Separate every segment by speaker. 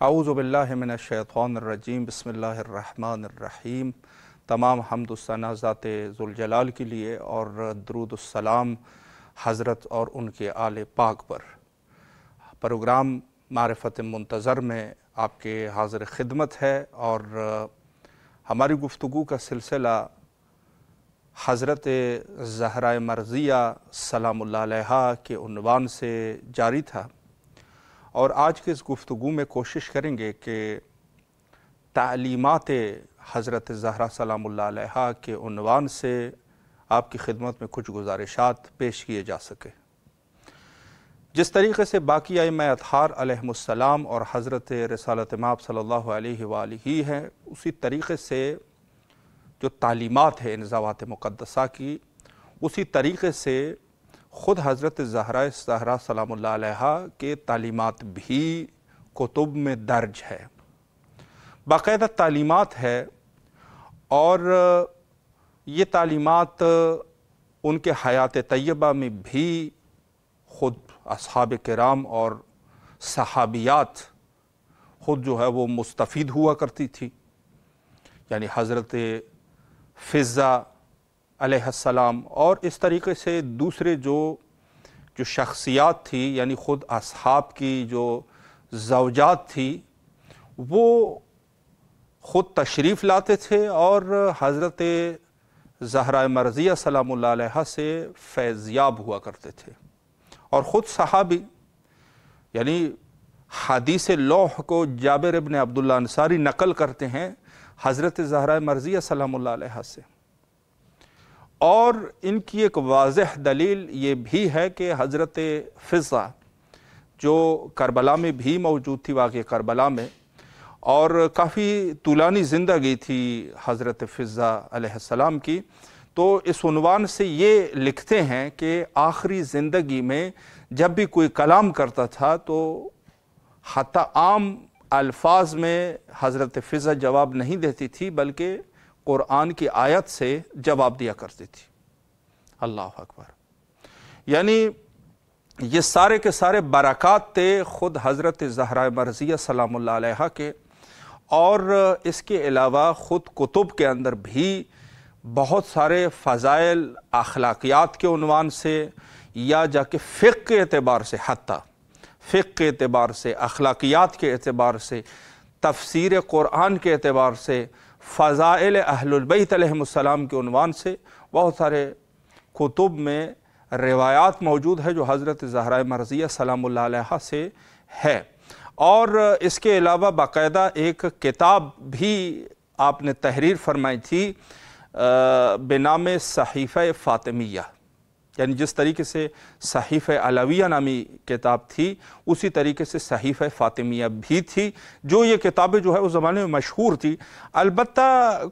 Speaker 1: اعوذ باللہ من الشیطان الرجیم بسم اللہ الرحمن الرحیم۔ تمام حمد و ثنا ذات ذوالجلال کے لیے اور درود السلام حضرت اور ان کے آل پاک پر۔ پروگرام معرفت منتظر میں آپ کے حاضر خدمت ہے اور ہماری گفتگو کا سلسلہ حضرت زہرا مرضیہ سلام اللہ علیہا کے عنوان سے جاری تھا، اور آج کے اس گفتگو میں کوشش کریں گے کہ تعلیمات حضرت زہرا سلام اللہ علیہا کے عنوان سے آپ کی خدمت میں کچھ گزارشات پیش کیے جا سکے۔ جس طریقے سے باقی ائمہ اطہار علیہم السلام اور حضرت رسالت مآب صلی اللہ علیہ وآلہ ہیں، اسی طریقے سے جو تعلیمات ہے انزوات مقدسہ کی، اسی طریقے سے خود حضرت زہرا سلام اللہ علیہا کے تعلیمات بھی کتب میں درج ہے، باقاعدہ تعلیمات ہے، اور یہ تعلیمات ان کے حیات طیبہ میں بھی خود اصحاب کرام اور صحابیات خود جو ہے وہ مستفید ہوا کرتی تھی۔ یعنی حضرت فضہ علیہ السلام اور اس طریقے سے دوسرے جو شخصیات تھی، یعنی خود اصحاب کی جو زوجات تھی، وہ خود تشریف لاتے تھے اور حضرت زہرا مرضیہ سلام اللہ علیہا سے فیضیاب ہوا کرتے تھے، اور خود صحابی یعنی حدیث لوح کو جابر ابن عبداللہ انصاری نقل کرتے ہیں حضرت زہرا مرضیہ سلام اللہ علیہا سے۔ اور ان کی ایک واضح دلیل یہ بھی ہے کہ حضرت فضہ جو کربلا میں بھی موجود تھی، واقعہ کربلا میں، اور کافی طولانی زندگی تھی حضرت فضہ علیہ السلام کی، تو اس عنوان سے یہ لکھتے ہیں کہ آخری زندگی میں جب بھی کوئی کلام کرتا تھا تو حتی عام الفاظ میں حضرت فضہ جواب نہیں دیتی تھی، بلکہ قرآن کی آیت سے جواب دیا کرتی تھی۔ اللہ اکبر! یعنی یہ سارے کے سارے برکات تھے خود حضرت زہرا مرضیہ سلام اللہ علیہا کے، اور اس کے علاوہ خود کتب کے اندر بھی بہت سارے فضائل اخلاقیات کے عنوان سے، یا جا کے فقہ کے اعتبار سے، حتی فقہ کے اعتبار سے، اخلاقیات کے اعتبار سے، تفسیر قرآن کے اعتبار سے، فضائل اہل البیت علیہم السلام کے عنوان سے بہت سارے کتب میں روایات موجود ہے جو حضرت زہرا مرضیہ سلام اللہ علیہا سے ہے۔ اور اس کے علاوہ باقاعدہ ایک کتاب بھی آپ نے تحریر فرمائی تھی بنام صحیفہ فاطمیہ، یعنی جس طریقے سے صحیفہ علویہ نامی کتاب تھی، اسی طریقے سے صحیفہ فاطمیہ بھی تھی، جو یہ کتابیں جو ہے اس زمانے میں مشہور تھی۔ البتہ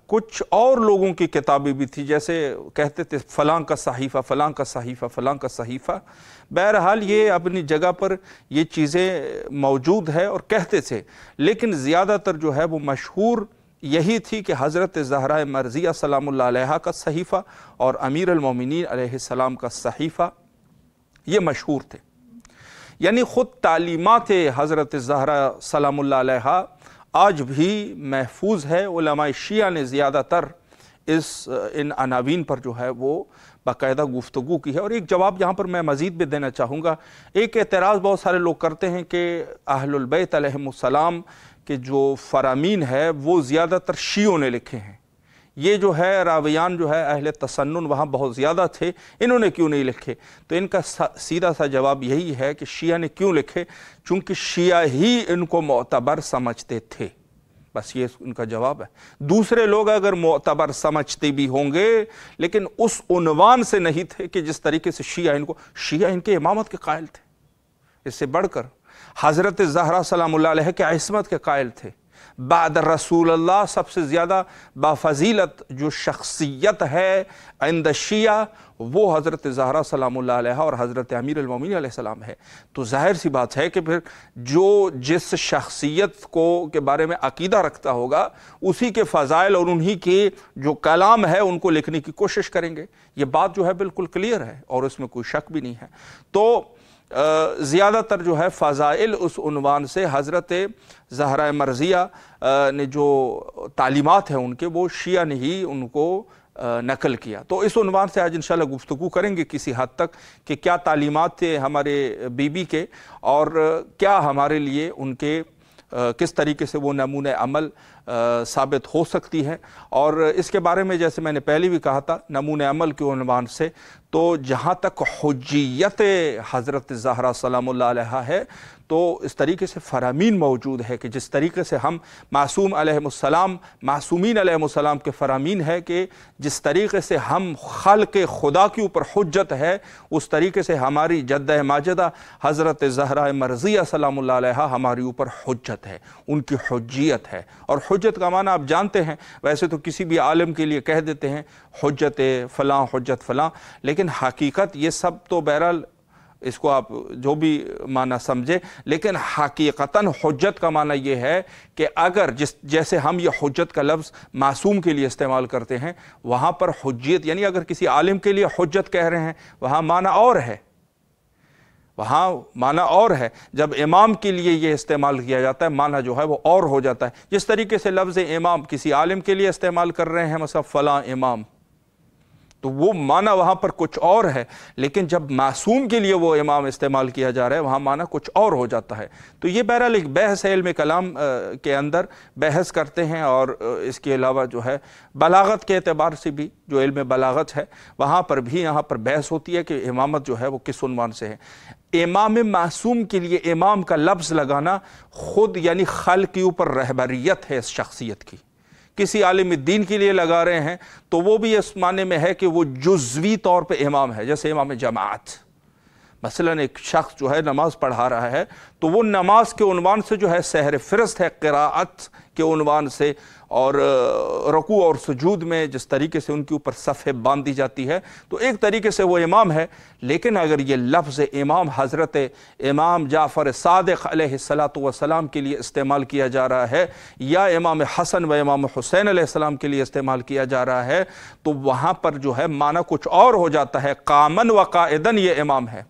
Speaker 1: کچھ اور لوگوں کی کتابیں بھی تھی، جیسے کہتے تھے فلاں کا صحیفہ، فلاں کا صحیفہ، فلاں کا صحیفہ۔ بہرحال یہ اپنی جگہ پر یہ چیزیں موجود ہے اور کہتے تھے، لیکن زیادہ تر جو ہے وہ مشہور یہی تھی کہ حضرت زہرا مرضیہ سلام اللہ علیہا کا صحیفہ اور امیر المومنین علیہ السلام کا صحیفہ یہ مشہور تھے۔ یعنی خود تعلیمات حضرت زہرا سلام اللہ علیہا آج بھی محفوظ ہے۔ علماء شیعہ نے زیادہ تر ان عناوین پر جو ہے وہ باقاعدہ گفتگو کی ہے، اور ایک جواب یہاں پر میں مزید بھی دینا چاہوں گا۔ ایک اعتراض بہت سارے لوگ کرتے ہیں کہ اہل البیت علیہم السلام کہ جو فرامین ہے وہ زیادہ تر شیعوں نے لکھے ہیں، یہ جو ہے راویان جو ہے اہل تسنن وہاں بہت زیادہ تھے، انہوں نے کیوں نہیں لکھے؟ تو ان کا سیدھا سا جواب یہی ہے کہ شیعہ نے کیوں لکھے، چونکہ شیعہ ہی ان کو معتبر سمجھتے تھے، بس یہ ان کا جواب ہے۔ دوسرے لوگ اگر معتبر سمجھتے بھی ہوں گے لیکن اس عنوان سے نہیں تھے کہ جس طریقے سے شیعہ ان کے امامت کے قائل تھے، اس سے بڑھ کر حضرت زہرا سلام اللہ علیہ کے عصمت کے قائل تھے۔ بعد رسول اللہ سب سے زیادہ بافضیلت جو شخصیت ہے عند شیعہ وہ حضرت زہرا سلام اللہ علیہ اور حضرت امیر المومنین علیہ السلام ہے۔ تو ظاہر سی بات ہے کہ پھر جو جس شخصیت کے بارے میں عقیدہ رکھتا ہوگا اسی کے فضائل اور انہی کے جو کلام ہے ان کو لکھنے کی کوشش کریں گے۔ یہ بات جو ہے بالکل کلیئر ہے اور اس میں کوئی شک بھی نہیں ہے۔ تو زیادہ تر جو ہے فضائل اس عنوان سے حضرت زہرا مرضیہ نے جو تعلیمات ہیں ان کے، وہ شیعہ نے ہی ان کو نقل کیا۔ تو اس عنوان سے آج انشاءاللہ گفتگو کریں گے کسی حد تک کہ کیا تعلیمات تھے ہمارے بی بی کے، اور کیا ہمارے لیے ان کے کس طریقے سے وہ نمونہ عمل ثابت ہو سکتی ہے۔ اور اس کے بارے میں جیسے میں نے پہلے بھی کہا تھا، نمونہ عمل کے عنوان سے تو جہاں تک حجیت حضرت زہرا سلام اللہ علیہا ہے، تو اس طریقے سے فرامین موجود ہے کہ جس طریقے سے ہم معصوم علیہ السلام، معصومین علیہ السلام کے فرامین ہے کہ جس طریقے سے ہم خلق خدا کے اوپر حجت ہے، اس طریقے سے ہماری جدہ ماجدہ حضرت زہرا مرضیہ سلام اللہ علیہا ہماری اوپر حجت ہے، ان کی حجیت ہے۔ اور حجت کا معنی آپ جانتے ہیں، ویسے تو کسی بھی عالم کے لیے کہہ دیتے ہیں حجت فلاں، حجت فلاں، لیکن حقیقت یہ سب تو بہرحال اس کو آپ جو بھی معنی سمجھے، لیکن حقیقتاً حجت کا معنی یہ ہے کہ اگر جیسے ہم یہ حجت کا لفظ معصوم کے لیے استعمال کرتے ہیں، وہاں پر حجیت یعنی اگر کسی عالم کے لیے حجت کہہ رہے ہیں، وہاں معنی اور ہے، وہاں معنی اور ہے۔ جب امام کے لیے یہ استعمال کیا جاتا ہے، معنی جو ہے وہ اور ہو جاتا ہے۔ جس طریقے سے لفظ امام کسی عالم کے لیے استعمال کر رہے ہیں، مثلا فلاں امام، تو وہ معنی وہاں پر کچھ اور ہے، لیکن جب معصوم کے لیے وہ امام استعمال کیا جا رہا ہے، وہاں معنی کچھ اور ہو جاتا ہے۔ تو یہ بہرحال ایک بحث ہے، علم کلام کے اندر بحث کرتے ہیں، اور اس کے علاوہ جو ہے بلاغت کے اعتبار سے بھی جو علم بلاغت ہے، وہاں پر بھی یہاں پر بحث ہوتی ہے کہ امامت جو ہے وہ کس عنوان سے ہے۔ امام معصوم کے لیے امام کا لفظ لگانا خود یعنی خلق کے اوپر رہبریت ہے اس شخصیت کی۔ کسی عالم دین کے لیے لگا رہے ہیں تو وہ بھی اس معنی میں ہے کہ وہ جزوی طور پہ امام ہے، جیسے امام جماعت۔ مثلا ایک شخص جو ہے نماز پڑھا رہا ہے تو وہ نماز کے عنوان سے جو ہے سحر فرست ہے، قراءت کے عنوان سے، اور رکوع اور سجود میں جس طریقے سے ان کے اوپر صفیں باندھی جاتی ہے، تو ایک طریقے سے وہ امام ہے۔ لیکن اگر یہ لفظ امام حضرت امام جعفر صادق علیہ السلام کے لیے استعمال کیا جا رہا ہے، یا امام حسن و امام حسین علیہ السلام کے لیے استعمال کیا جا رہا ہے، تو وہاں پر جو ہے معنی کچھ اور ہو جاتا ہے۔ قامن و قائدن یہ امام ہے،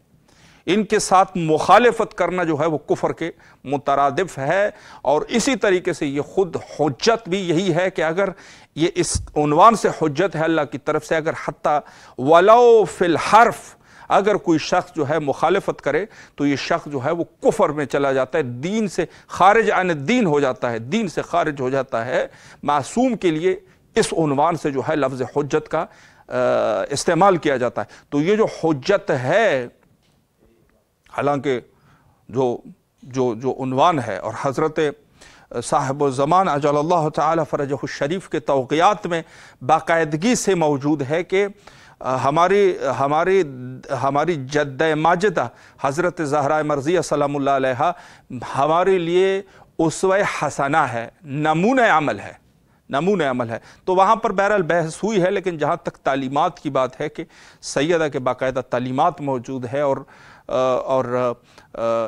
Speaker 1: ان کے ساتھ مخالفت کرنا جو ہے وہ کفر کے مترادف ہے۔ اور اسی طریقے سے یہ خود حجت بھی یہی ہے کہ اگر یہ اس عنوان سے حجت ہے اللہ کی طرف سے، اگر حتیٰ ولو فی الحرف اگر کوئی شخص جو ہے مخالفت کرے تو یہ شخص جو ہے وہ کفر میں چلا جاتا ہے، دین سے خارج عن الدین ہو جاتا ہے، دین سے خارج ہو جاتا ہے۔ معصوم کے لیے اس عنوان سے جو ہے لفظ حجت کا استعمال کیا جاتا ہے۔ تو یہ جو حجت ہے، حالانکہ جو عنوان ہے، اور حضرت صاحب الزمان عجل اللہ تعالی فرجہ الشریف کے توقیات میں باقاعدگی سے موجود ہے کہ ہماری جدہ ماجدہ حضرت زہرا مرضیہ سلام اللہ علیہا ہمارے لیے اسوہ حسنہ ہے، نمونہ عمل ہے، نمونہ عمل ہے۔ تو وہاں پر بہرحال بحث ہوئی ہے، لیکن جہاں تک تعلیمات کی بات ہے کہ سیدہ کے باقاعدہ تعلیمات موجود ہے، اور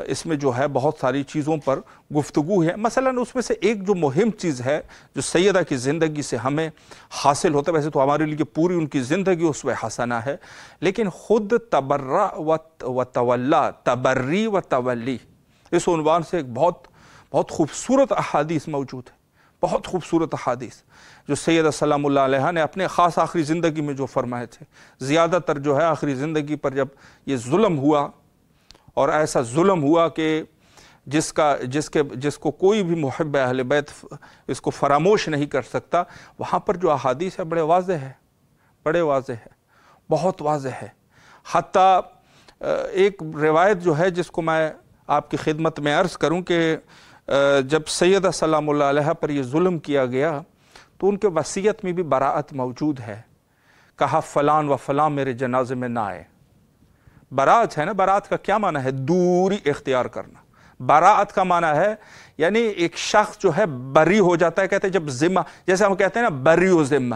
Speaker 1: اس میں جو ہے بہت ساری چیزوں پر گفتگو ہے۔ مثلا اس میں سے ایک جو مہم چیز ہے جو سیدہ کی زندگی سے ہمیں حاصل ہوتا ہے، ویسے تو ہمارے لیے پوری ان کی زندگی اسوہ حسنہ ہے، لیکن خود تبرع و تولا، تبری و تولی، اس عنوان سے ایک بہت خوبصورت احادیث موجود ہے، بہت خوبصورت احادیث جو سیدہ سلام اللہ علیہا نے اپنے خاص آخری زندگی میں جو فرمائے تھے۔ زیادہ تر جو ہے آخری زندگی پر جب یہ ظلم ہوا، اور ایسا ظلم ہوا کہ جس کو کوئی بھی محب اہل بیت اس کو فراموش نہیں کر سکتا، وہاں پر جو احادیث ہے بڑے واضح ہے، بڑے واضح ہے، بہت واضح ہے۔ حتیٰ ایک روایت جو ہے جس کو میں آپ کی خدمت میں عرض کروں کہ جب سیدہ سلام اللہ علیہا پر یہ ظلم کیا گیا تو ان کے وصیت میں بھی براءت موجود ہے، کہا فلان و فلان میرے جنازے میں نہ آئے۔ براءت ہے نا، براءت کا کیا معنی ہے؟ دوری اختیار کرنا۔ براءت کا معنی ہے یعنی ایک شخص جو ہے بری ہو جاتا ہے، کہتے ہیں جب ذمہ، جیسے ہم کہتے ہیں نا بری و ذمہ،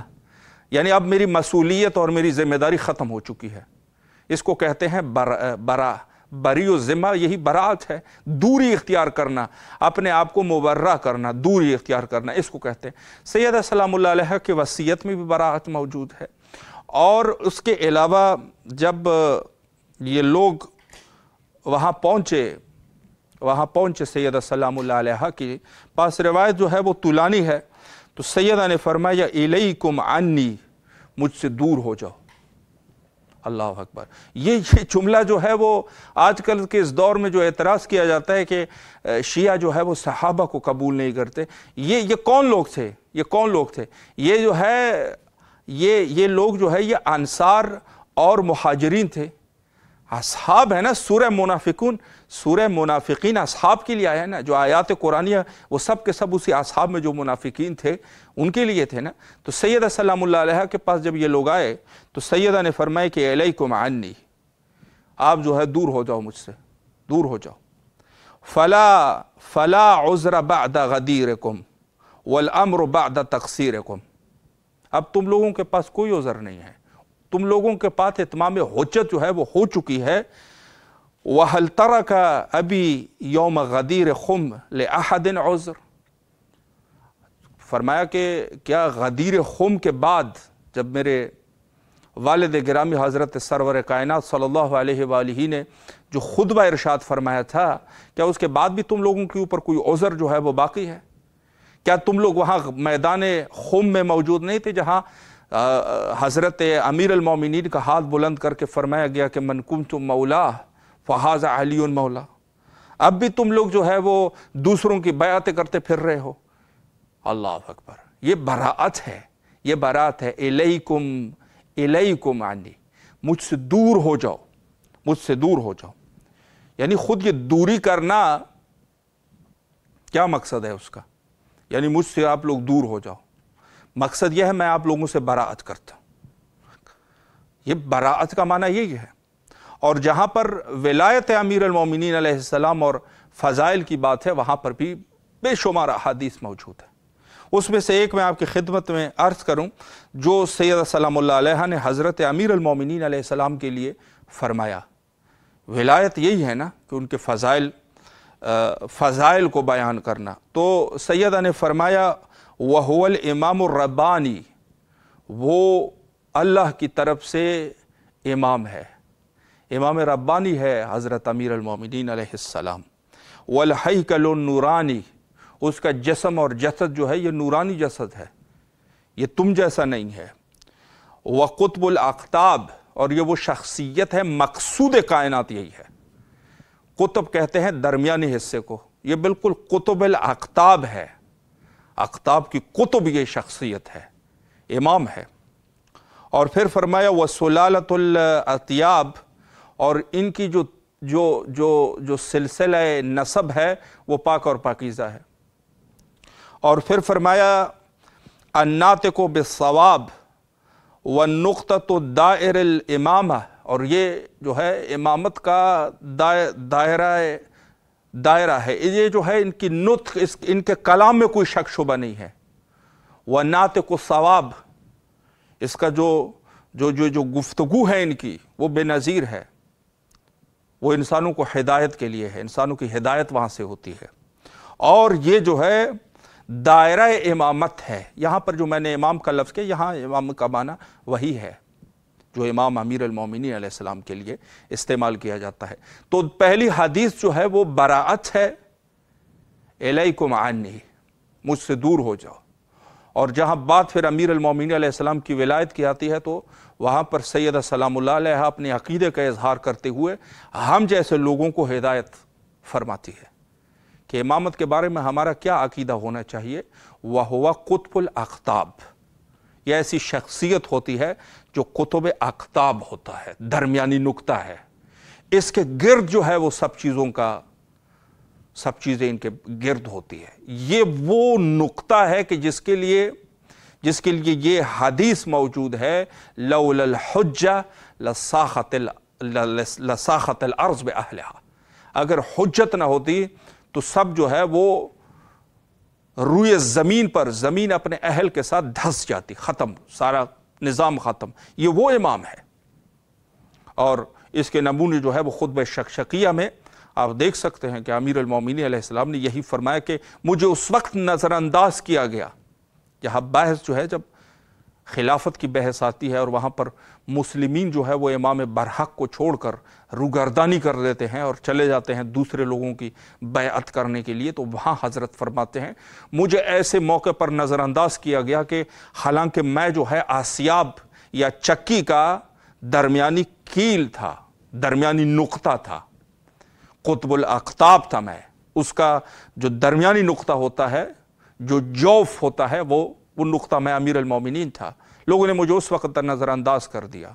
Speaker 1: یعنی اب میری مسئولیت اور میری ذمہ داری ختم ہو چکی ہے، اس کو کہتے ہیں بری و ذمہ، یہی براءت ہے۔ دوری اختیار کرنا، اپنے آپ کو مبرہ کرنا، دوری اختیار کرنا، اس کو کہتے ہیں۔ سیدہ سلام اللہ علیہا کی وصیت میں بھی براءت موجود ہے۔ اور اس کے علاوہ جب یہ لوگ وہاں پہنچے سیدہ سلام اللہ علیہا کے پاس، روایت جو ہے وہ طولانی ہے، تو سیدہ نے فرمایا الیکم عنی، مجھ سے دور ہو جاؤ۔ اللہ اکبر۔ یہ جملہ جو ہے وہ آج کل کے اس دور میں جو اعتراض کیا جاتا ہے کہ شیعہ جو ہے وہ صحابہ کو قبول نہیں کرتے، یہ کون لوگ تھے؟ یہ جو ہے یہ لوگ جو ہے یہ انصار اور مہاجرین تھے، اصحاب ہے نا۔ سورہ منافقین اصحاب کے لیے آیا ہے نا، جو آیات قرآنیہ وہ سب کے سب اسی اصحاب میں جو منافقین تھے ان کے لیے تھے نا۔ تو سیدہ سلام اللہ علیہ کے پاس جب یہ لوگ آئے تو سیدہ نے فرمایا کہ الیکم عنی، آپ جو ہے دور ہو جاؤ، مجھ سے دور ہو جاؤ۔ فلا عذر بعد غدیرکم والامر بعد تقصیرکم، اب تم لوگوں کے پاس کوئی عذر نہیں ہے، تم لوگوں کے پاس اتمام حجت جو ہے وہ ہو چکی ہے۔ وَهَلْ تَرَكَ أَبِي يَوْمَ غَدِيرِ خُمْ لِأَحَدٍ عُذْر، فرمایا کہ کیا غدیر خم کے بعد جب میرے والد گرامی حضرت سرور کائنات صلی اللہ علیہ وآلہ نے جو خطبہ ارشاد فرمایا تھا، کیا اس کے بعد بھی تم لوگوں کے اوپر کوئی عذر جو ہے وہ باقی ہے؟ کیا تم لوگ وہاں میدان خم میں موجود نہیں تھے جہاں حضرت امیر المومنین کا ہاتھ بلند کر کے فرمایا گیا کہ من کنت مولا فہذا علی مولا؟ اب بھی تم لوگ جو ہے وہ دوسروں کی بیعتیں کرتے پھر رہے ہو۔ اللہ اکبر۔ یہ براءت ہے، الیکم عنی، مجھ سے دور ہو جاؤ۔ یعنی خود یہ دوری کرنا کیا مقصد ہے اس کا؟ یعنی مجھ سے آپ لوگ دور ہو جاؤ، مقصد یہ ہے میں آپ لوگوں سے براءت کرتا ہوں۔ یہ براءت کا معنی یہی ہے۔ اور جہاں پر ولایت امیر المومنین علیہ السلام اور فضائل کی بات ہے، وہاں پر بھی بے شمار احادیث موجود ہے۔ اس میں سے ایک میں آپ کی خدمت میں عرض کروں جو سیدہ سلام اللہ علیہ نے حضرت امیر المومنین علیہ السلام کے لیے فرمایا۔ ولایت یہی ہے نا کہ ان کے فضائل کو بیان کرنا۔ تو سیدہ نے فرمایا وَهُوَ الْإِمَامُ الرَّبَّانِي، وہ اللہ کی طرف سے امام ہے، امام ربانی ہے حضرت امیر المومنین علیہ السلام۔ وَالْحَيْكَلُ النُّورَانِي، اس کا جسم اور جسد جو ہے یہ نورانی جسد ہے، یہ تم جیسا نہیں ہے۔ وَقُطْبُ الْأَقْطَابِ، اور یہ وہ شخصیت ہے، مقصود کائنات یہی ہے۔ قطب کہتے ہیں درمیانی حصے کو، یہ بالکل قطب الاقطاب ہے، اقطاب کی قطب یہ شخصیت ہے، امام ہے۔ اور پھر فرمایا وَسُلَالَةُ الْأَطْيَابِ، اور ان کی جو سلسلہ نسب ہے وہ پاک اور پاکیزہ ہے۔ اور پھر فرمایا الناطق بالصواب والنقطة الدائر الامامہ، اور یہ جو ہے امامت کا دائرہ ہے، یہ جو ہے ان کی نطق، ان کے کلام میں کوئی شک شبہ نہیں ہے۔ والناطق الصواب، اس کا جو گفتگو ہے ان کی وہ بے نظیر ہے، وہ انسانوں کو ہدایت کے لیے ہے، انسانوں کی ہدایت وہاں سے ہوتی ہے۔ اور یہ جو ہے دائرہ امامت ہے، یہاں پر جو میں نے امام کا لفظ کیا، یہاں امام کا معنی وہی ہے جو امام امیر المومنین علیہ السلام کے لیے استعمال کیا جاتا ہے۔ تو پہلی حدیث جو ہے وہ براءت ہے، الیکم عنی، مجھ سے دور ہو جاؤ۔ اور جہاں بات پھر امیر المومنین علیہ السلام کی ولایت کی آتی ہے تو وہاں پر سیدہ سلام اللہ علیہ اپنے عقیدے کا اظہار کرتے ہوئے ہم جیسے لوگوں کو ہدایت فرماتی ہے کہ امامت کے بارے میں ہمارا کیا عقیدہ ہونا چاہیے۔ وَهُوَ قُطْبُ الْأَقْطَابِ، یہ ایسی شخصیت ہوتی ہے جو قطب اقطاب ہوتا ہے، درمیانی نقطہ ہے، اس کے گرد جو ہے وہ سب چیزیں ان کے گرد ہوتی ہے۔ یہ وہ نقطہ ہے کہ جس کے لیے یہ حدیث موجود ہے لولا الحجہ لساخت الارض باہلہا، اگر حجت نہ ہوتی تو سب جو ہے وہ روئے زمین پر، زمین اپنے اہل کے ساتھ دھس جاتی، ختم، سارا نظام ختم۔ یہ وہ امام ہے۔ اور اس کے نمونے جو ہے وہ خطبہ شکشکیہ میں آپ دیکھ سکتے ہیں کہ امیر المومنین علیہ السلام نے یہی فرمایا کہ مجھے اس وقت نظر انداز کیا گیا، یہاں بحث جو ہے جب خلافت کی بحث آتی ہے اور وہاں پر مسلمین جو ہے وہ امام برحق کو چھوڑ کر روگردانی کر دیتے ہیں اور چلے جاتے ہیں دوسرے لوگوں کی بیعت کرنے کے لیے، تو وہاں حضرت فرماتے ہیں مجھے ایسے موقع پر نظر انداز کیا گیا کہ حالانکہ میں جو ہے آسیاب یا چکی کا درمیانی کیل تھا، درمیانی نقطہ تھا، قطب الاقطاب تھا، میں اس کا جو درمیانی نقطہ ہوتا ہے، جو جوف ہوتا ہے، وہ نقطہ میں امیر المومنین تھا، لوگوں نے مجھے اس وقت نظر انداز کر دیا۔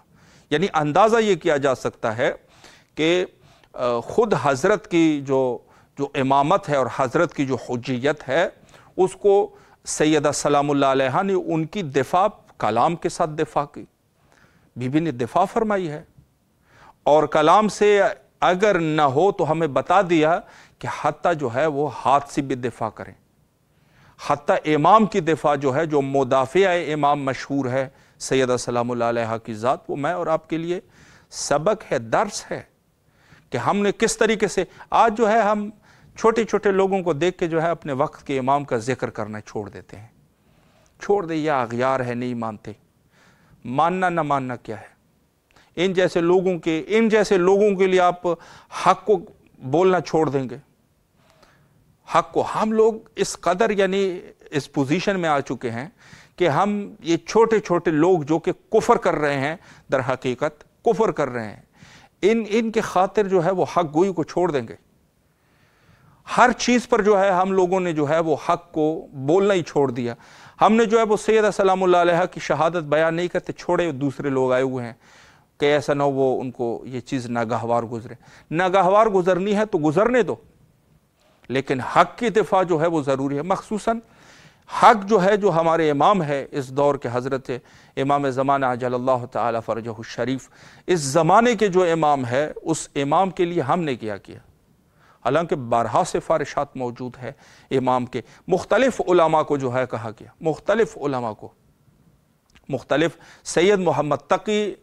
Speaker 1: یعنی اندازہ یہ کیا جا سکتا ہے کہ خود حضرت کی جو امامت ہے اور حضرت کی جو حجیت ہے، اس کو سیدہ سلام اللہ علیہا نے ان کی دفاع کلام کے ساتھ دفاع کی، بی بی نے دفاع فرمائی ہے، اور کلام سے اگر نہ ہو تو ہمیں بتا دیا کہ حتیٰ جو ہے وہ ہاتھ سے بھی دفاع کریں، حتیٰ امام کی دفاع جو ہے، جو مدافع امام مشہور ہے سیدہ سلام اللہ علیہا کی ذات، وہ میں اور آپ کے لیے سبق ہے، درس ہے کہ ہم نے کس طریقے سے آج جو ہے ہم چھوٹے چھوٹے لوگوں کو دیکھ کے جو ہے اپنے وقت کے امام کا ذکر کرنا چھوڑ دیتے ہیں، چھوڑ دے، یہ اغیار ہے، نہیں مانتے، ماننا نہ ماننا کیا ہے، ان جیسے لوگوں کے لیے آپ حق کو بولنا چھوڑ دیں گے، حق کو۔ ہم لوگ اس قدر یعنی اس پوزیشن میں آ چکے ہیں کہ ہم یہ چھوٹے چھوٹے لوگ جو کہ کفر کر رہے ہیں، در حقیقت کفر کر رہے ہیں، ان کے خاطر جو ہے وہ حق گوئی کو چھوڑ دیں گے۔ ہر چیز پر جو ہے ہم لوگوں نے جو ہے وہ حق کو بولنا ہی چھوڑ دیا۔ ہم نے جو ہے وہ سیدہ سلام اللہ علیہ کی شہادت بیان نہیں کرتے، چھوڑے دوسرے لوگ آئے ہوئے ہیں کہ ایسا نہ ہو وہ ان کو یہ چیز ناگہوار گزرے۔ ناگہوار گزرنی ہے تو گزرنے دو، لیکن حق کی دفاع جو ہے وہ ضروری ہے، مخصوصاً حق جو ہے، جو ہمارے امام ہے اس دور کے، حضرت امام زمانہ عجل اللہ تعالی فرجہ الشریف، اس زمانے کے جو امام ہے، اس امام کے لیے ہم نے کیا حالانکہ بارہا سفارشات موجود ہے امام کے، مختلف علماء کو جو ہے کہا گیا، مختلف علماء کو، مختلف سید محمد تقی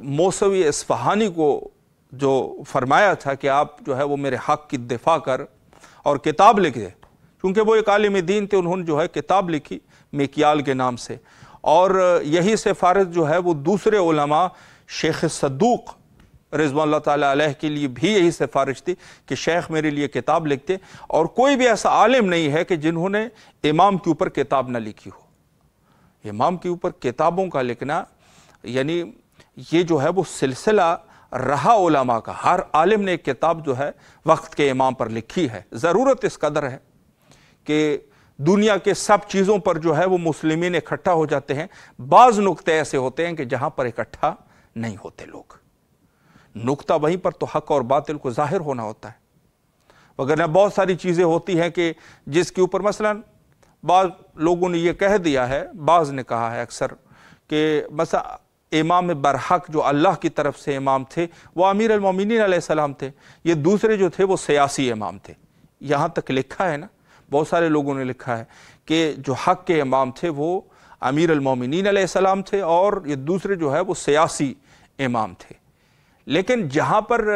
Speaker 1: موسوی اصفہانی کو جو فرمایا تھا کہ آپ جو ہے وہ میرے حق کی دفاع کر اور کتاب لکھ دے، کیونکہ وہ ایک عالم دین تھے، انہوں نے جو ہے کتاب لکھی میکیال کے نام سے، اور یہی سفارش جو ہے وہ دوسرے علماء شیخ صدوق رضوان اللہ تعالیٰ علیہ کے لیے بھی یہی سفارش تھی کہ شیخ میرے لیے کتاب لکھتے، اور کوئی بھی ایسا عالم نہیں ہے کہ جنہوں نے امام کے اوپر کتاب نہ لکھی ہو۔ امام کے اوپر کتابوں کا لکھنا یعنی یہ جو ہے وہ سلسلہ رہا علماء کا، ہر عالم نے ایک کتاب جو ہے وقت کے امام پر لکھی ہے۔ ضرورت اس قدر ہے کہ دنیا کے سب چیزوں پر جو ہے وہ مسلمین اکٹھا ہو جاتے ہیں، بعض نقطے ایسے ہوتے ہیں کہ جہاں پر اکٹھا نہیں ہوتے لوگ، نقطہ وہیں پر تو حق اور باطل کو ظاہر ہونا ہوتا ہے، وگرنہ بہت ساری چیزیں ہوتی ہیں کہ جس کے اوپر مثلا بعض لوگوں نے یہ کہہ دیا ہے، بعض نے کہا ہے اکثر کہ مثلا امام برحق جو اللہ کی طرف سے امام تھے وہ امیر المومنین علیہ السلام تھے، یہ دوسرے جو تھے وہ سیاسی امام تھے۔ یہاں تک لکھا ہے نا، بہت سارے لوگوں نے لکھا ہے کہ جو حق کے امام تھے وہ امیر المومنین علیہ السلام تھے اور یہ دوسرے جو ہے وہ سیاسی امام تھے۔ لیکن جہاں پر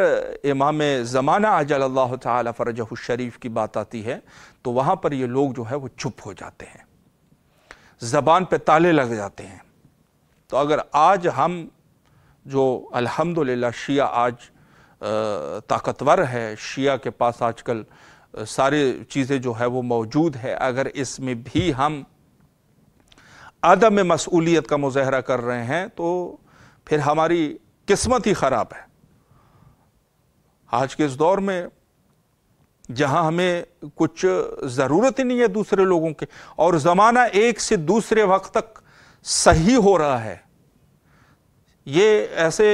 Speaker 1: امام زمانہ عجل اللہ تعالی فرجہ الشریف کی بات آتی ہے تو وہاں پر یہ لوگ جو ہے وہ چپ ہو جاتے ہیں، زبان پہ تالے لگ جاتے ہیں۔ تو اگر آج ہم جو الحمدللہ شیعہ آج طاقتور ہے، شیعہ کے پاس آج کل ساری چیزیں جو ہے وہ موجود ہے، اگر اس میں بھی ہم عدم مسئولیت کا مظاہرہ کر رہے ہیں تو پھر ہماری قسمت ہی خراب ہے۔ آج کے اس دور میں جہاں ہمیں کچھ ضرورت ہی نہیں ہے دوسرے لوگوں کے، اور زمانہ ایک سے دوسرے وقت تک صحیح ہو رہا ہے، یہ ایسے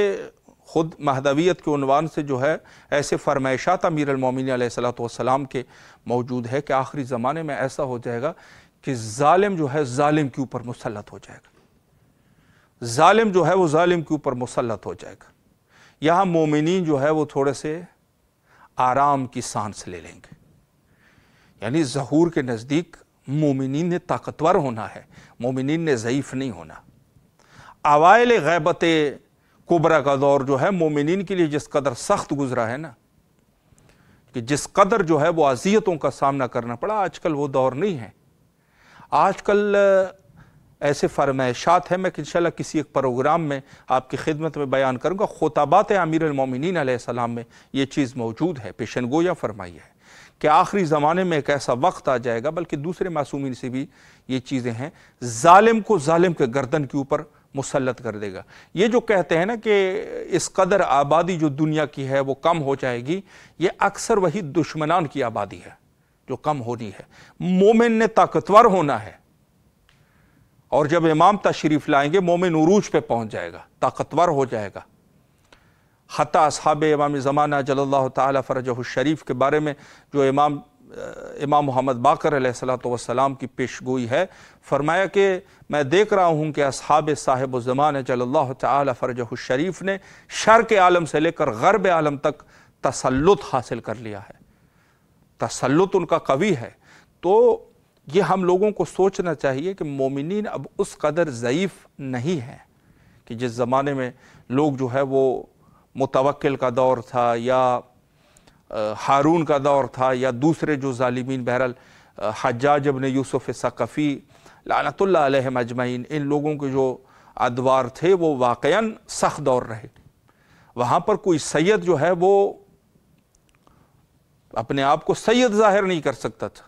Speaker 1: خود مہدویت کے عنوان سے جو ہے ایسے فرمائشات امیر المومنین علیہ السلام کے موجود ہے کہ آخری زمانے میں ایسا ہو جائے گا کہ ظالم جو ہے ظالم کے اوپر مسلط ہو جائے گا، ظالم جو ہے وہ ظالم کے اوپر مسلط ہو جائے گا۔ یہاں مومنین جو ہے وہ تھوڑے سے آرام کی سانس لے لیں گے، یعنی ظہور کے نزدیک مومنین نے طاقتور ہونا ہے، مومنین نے ضعیف نہیں ہونا۔ اوائل غیبت کبریٰ کا دور جو ہے مومنین کے لیے جس قدر سخت گزرا ہے نا، کہ جس قدر جو ہے وہ اذیتوں کا سامنا کرنا پڑا، آج کل وہ دور نہیں ہے۔ آج کل ایسے فرمائشات ہیں، میں انشاءاللہ کسی ایک پروگرام میں آپ کی خدمت میں بیان کروں گا۔ خطبات امیر المومنین علیہ السلام میں یہ چیز موجود ہے، پیشن گویاں فرمائی ہے کہ آخری زمانے میں ایک ایسا وقت آ جائے گا، بلکہ دوسرے معصومین سے بھی یہ چیزیں ہیں، ظالم کو ظالم کے گردن کے اوپر مسلط کر دے گا۔ یہ جو کہتے ہیں نا کہ اس قدر آبادی جو دنیا کی ہے وہ کم ہو جائے گی، یہ اکثر وہی دشمنان کی آبادی ہے جو کم ہونی ہے۔ مومن نے طاقتور ہونا ہے، اور جب امام تشریف لائیں گے مومن عروج پہ پہنچ جائے گا، طاقتور ہو جائے گا۔ حتیٰ اصحاب امام زمانہ جل اللہ تعالی فرجہ الشریف کے بارے میں جو امام محمد باقر علیہ السلام کی پیشگوئی ہے، فرمایا کہ میں دیکھ رہا ہوں کہ اصحاب صاحب الزمان جل اللہ تعالی فرجہ الشریف نے شرق عالم سے لے کر غرب عالم تک تسلط حاصل کر لیا ہے، تسلط ان کا قوی ہے۔ تو یہ ہم لوگوں کو سوچنا چاہیے کہ مومنین اب اس قدر ضعیف نہیں ہیں کہ جس زمانے میں لوگ جو ہے وہ متوکل کا دور تھا یا ہارون کا دور تھا یا دوسرے جو ظالمین، بہرحال حجاج ابن یوسف ثقفی لعنت اللہ علیہم اجمعین، ان لوگوں کے جو ادوار تھے وہ واقعاً سخت دور رہے۔ وہاں پر کوئی سید جو ہے وہ اپنے آپ کو سید ظاہر نہیں کر سکتا تھا،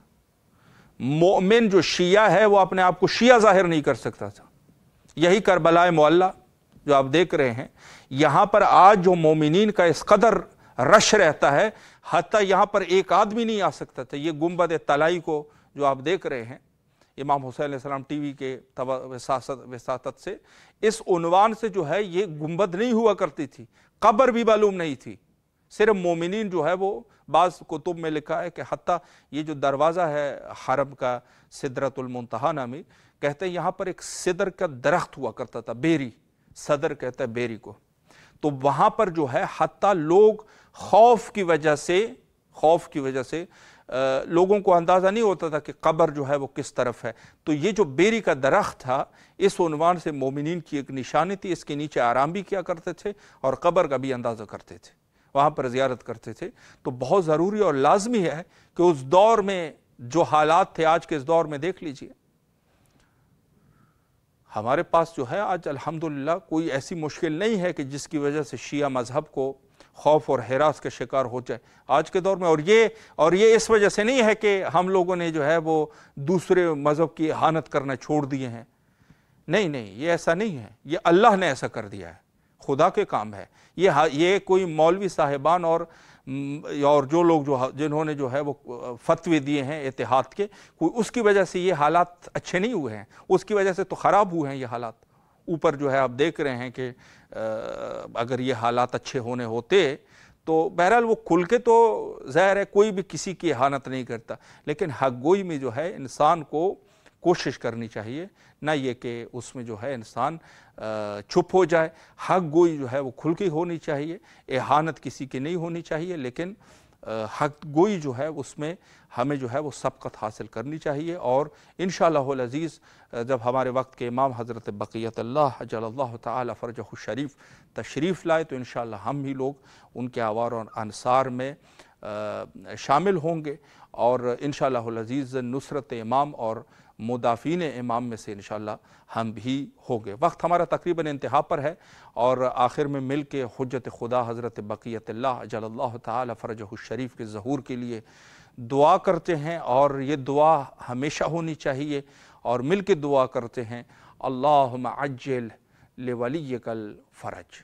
Speaker 1: مومن جو شیعہ ہے وہ اپنے آپ کو شیعہ ظاہر نہیں کر سکتا تھا۔ یہی کربلا معلیٰ جو آپ دیکھ رہے ہیں، یہاں پر آج جو مومنین کا اس قدر رش رہتا ہے، حتیٰ یہاں پر ایک آدمی نہیں آ سکتا تھا۔ یہ گنبد طلائی کو جو آپ دیکھ رہے ہیں، امام حسین علیہ السلام ٹی وی کے وساطت سے اس عنوان سے جو ہے یہ گنبد نہیں ہوا کرتی تھی، قبر بھی معلوم نہیں تھی، صرف مومنین جو ہے وہ بعض کتب میں لکھا ہے کہ حتیٰ یہ جو دروازہ ہے حرم کا سدرۃ المنتہا نامی، کہتے ہیں یہاں پر ایک صدر کا درخت ہوا کرتا تھا، بیری، صدر کہتا ہے بیری کو، تو وہاں پر جو ہے حتیٰ لوگ خوف کی وجہ سے لوگوں کو اندازہ نہیں ہوتا تھا کہ قبر جو ہے وہ کس طرف ہے۔ تو یہ جو بیری کا درخت تھا اس عنوان سے مومنین کی ایک نشانی تھی، اس کے نیچے آرام بھی کیا کرتے تھے اور قبر کا بھی اندازہ کرتے تھے، وہاں پر زیارت کرتے تھے۔ تو بہت ضروری اور لازمی ہے کہ اس دور میں جو حالات تھے آج کے اس دور میں دیکھ لیجئے، ہمارے پاس جو ہے آج الحمدللہ کوئی ایسی مشکل نہیں ہے کہ جس کی وجہ سے شیعہ مذہب کو خوف اور ہراس کے شکار ہو جائے آج کے دور میں۔ اور یہ اس وجہ سے نہیں ہے کہ ہم لوگوں نے جو ہے وہ دوسرے مذہب کی اہانت کرنا چھوڑ دیے ہیں، نہیں، یہ ایسا نہیں ہے، یہ اللہ نے ایسا کر دیا ہے، خدا کے کام ہے یہ کوئی مولوی صاحبان اور جو لوگ جنہوں نے جو ہے وہ فتوے دیے ہیں اتحاد کے، کوئی اس کی وجہ سے یہ حالات اچھے نہیں ہوئے ہیں، اس کی وجہ سے تو خراب ہوئے ہیں یہ حالات۔ اوپر جو ہے آپ دیکھ رہے ہیں کہ اگر یہ حالات اچھے ہونے ہوتے تو بہرحال وہ کھل کے تو ظاہر ہے کوئی بھی کسی کی اہانت نہیں کرتا، لیکن حق گوئی میں جو ہے انسان کو کوشش کرنی چاہیے، نہ یہ کہ اس میں جو ہے انسان چھپ ہو جائے۔ حق گوئی جو ہے وہ کھل کے ہونی چاہیے، اہانت کسی کی نہیں ہونی چاہیے، لیکن حق گوئی جو ہے اس میں ہمیں جو ہے وہ سبقت حاصل کرنی چاہیے۔ اور انشاءاللہ العزیز جب ہمارے وقت کے امام حضرت بقیت اللہ جل اللہ تعالی فرجہ الشریف تشریف لائے تو انشاءاللہ ہم ہی لوگ ان کے آوار اور انصار میں شامل ہوں گے، اور انشاءاللہ العزیز نصرت امام اور مدافعین امام میں سے انشاءاللہ ہم بھی ہوں گے۔ وقت ہمارا تقریباً انتہا پر ہے، اور آخر میں مل کے حجت خدا حضرت بقیت اللہ جل اللہ تعالی فرجہ الشریف کے ظہور کے لیے دعا کرتے ہیں، اور یہ دعا ہمیشہ ہونی چاہیے، اور مل کے دعا کرتے ہیں، اللہم عجل لولیک الفرج۔